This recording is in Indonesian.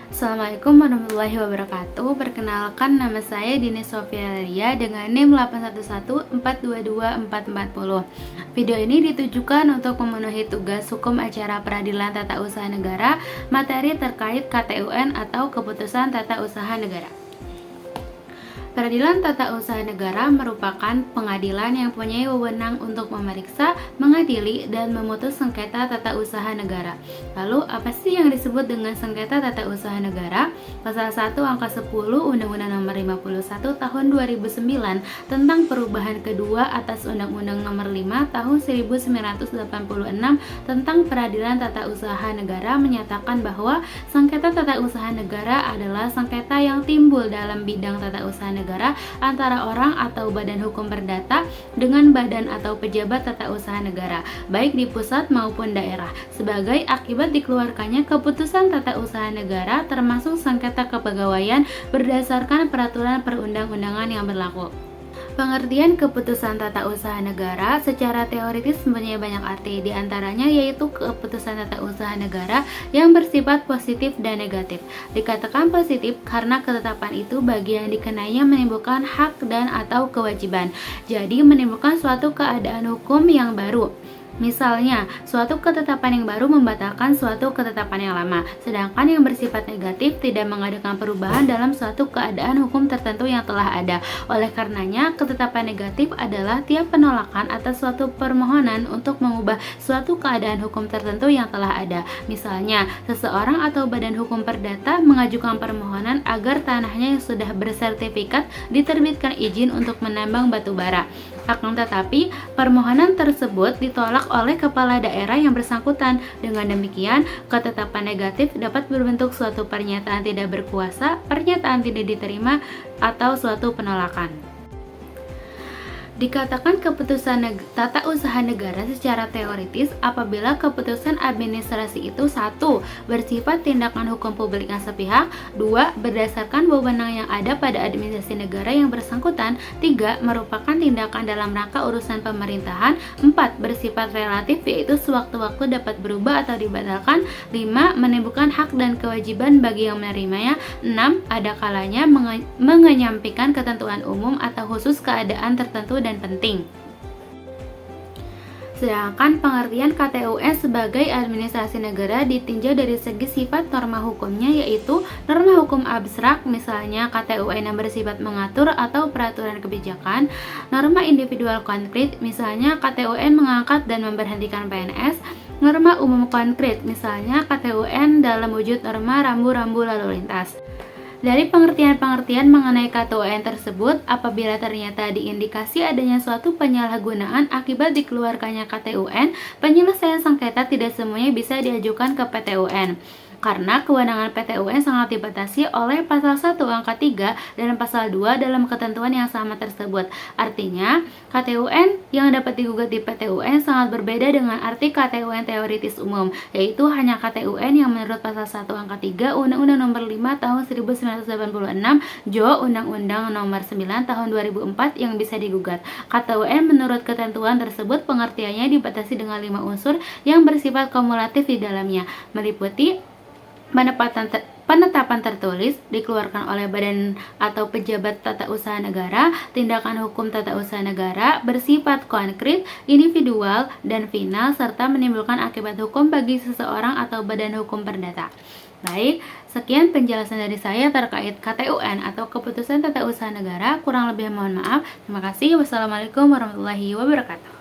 Assalamualaikum warahmatullahi wabarakatuh. Perkenalkan, nama saya Dini Sofia Lia dengan NIM 811422440. Video ini ditujukan untuk memenuhi tugas hukum acara peradilan tata usaha negara, materi terkait KTUN atau Keputusan Tata Usaha Negara. Peradilan Tata Usaha Negara merupakan pengadilan yang punya wewenang untuk memeriksa, mengadili, dan memutus sengketa tata usaha negara. Lalu, apa sih yang disebut dengan sengketa tata usaha negara? Pasal 1 Angka 10 Undang-Undang Nomor 51 Tahun 2009 tentang perubahan kedua atas Undang-Undang Nomor 5 Tahun 1986 tentang Peradilan Tata Usaha Negara menyatakan bahwa sengketa tata usaha negara adalah sengketa yang timbul dalam bidang tata usaha negara antara orang atau badan hukum perdata dengan badan atau pejabat tata usaha negara, baik di pusat maupun daerah, sebagai akibat dikeluarkannya keputusan tata usaha negara termasuk sengketa kepegawaian berdasarkan peraturan perundang-undangan yang berlaku. Pengertian keputusan tata usaha negara secara teoritis mempunyai banyak arti, diantaranya yaitu keputusan tata usaha negara yang bersifat positif dan negatif. Dikatakan positif karena ketetapan itu bagi yang dikenainya menimbulkan hak dan atau kewajiban, jadi menimbulkan suatu keadaan hukum yang baru. Misalnya, suatu ketetapan yang baru membatalkan suatu ketetapan yang lama, sedangkan yang bersifat negatif tidak mengadakan perubahan dalam suatu keadaan hukum tertentu yang telah ada. Oleh karenanya, ketetapan negatif adalah tiap penolakan atas suatu permohonan untuk mengubah suatu keadaan hukum tertentu yang telah ada. Misalnya, seseorang atau badan hukum perdata mengajukan permohonan agar tanahnya yang sudah bersertifikat diterbitkan izin untuk menambang batu bara. Akan tetapi, permohonan tersebut ditolak oleh kepala daerah yang bersangkutan. Dengan demikian, ketetapan negatif dapat berbentuk suatu pernyataan tidak berkuasa, pernyataan tidak diterima, atau suatu penolakan. Dikatakan keputusan tata usaha negara secara teoritis apabila keputusan administrasi itu 1. Bersifat tindakan hukum publik yang sepihak, 2. Berdasarkan wewenang yang ada pada administrasi negara yang bersangkutan, 3. Merupakan tindakan dalam rangka urusan pemerintahan, 4. Bersifat relatif yaitu sewaktu-waktu dapat berubah atau dibatalkan, 5. Menimbulkan hak dan kewajiban bagi yang menerimanya, 6. Ada kalanya mengenyampingkan ketentuan umum atau khusus keadaan tertentu dan penting. Sedangkan pengertian KTUN sebagai administrasi negara ditinjau dari segi sifat norma hukumnya, yaitu norma hukum abstrak, misalnya KTUN yang bersifat mengatur atau peraturan kebijakan, norma individual konkret, misalnya KTUN mengangkat dan memberhentikan PNS, norma umum konkret, misalnya KTUN dalam wujud norma rambu-rambu lalu lintas. Dari pengertian-pengertian mengenai KTUN tersebut, apabila ternyata diindikasi adanya suatu penyalahgunaan akibat dikeluarkannya KTUN, penyelesaian sengketa tidak semuanya bisa diajukan ke PTUN. Karena kewenangan PTUN sangat dibatasi oleh pasal 1 angka 3 dan pasal 2 dalam ketentuan yang sama tersebut. Artinya, KTUN yang dapat digugat di PTUN sangat berbeda dengan arti KTUN teoritis umum, yaitu hanya KTUN yang menurut pasal 1 angka 3 Undang-Undang Nomor 5 Tahun 1986 JO Undang-Undang Nomor 9 Tahun 2004 yang bisa digugat. KTUN menurut ketentuan tersebut pengertiannya dibatasi dengan 5 unsur yang bersifat kumulatif di dalamnya, meliputi penetapan tertulis dikeluarkan oleh badan atau pejabat tata usaha negara, tindakan hukum tata usaha negara bersifat konkret, individual, dan final, serta menimbulkan akibat hukum bagi seseorang atau badan hukum perdata. Baik, sekian penjelasan dari saya terkait KTUN atau Keputusan Tata Usaha Negara. Kurang lebih mohon maaf. Terima kasih. Wassalamualaikum warahmatullahi wabarakatuh.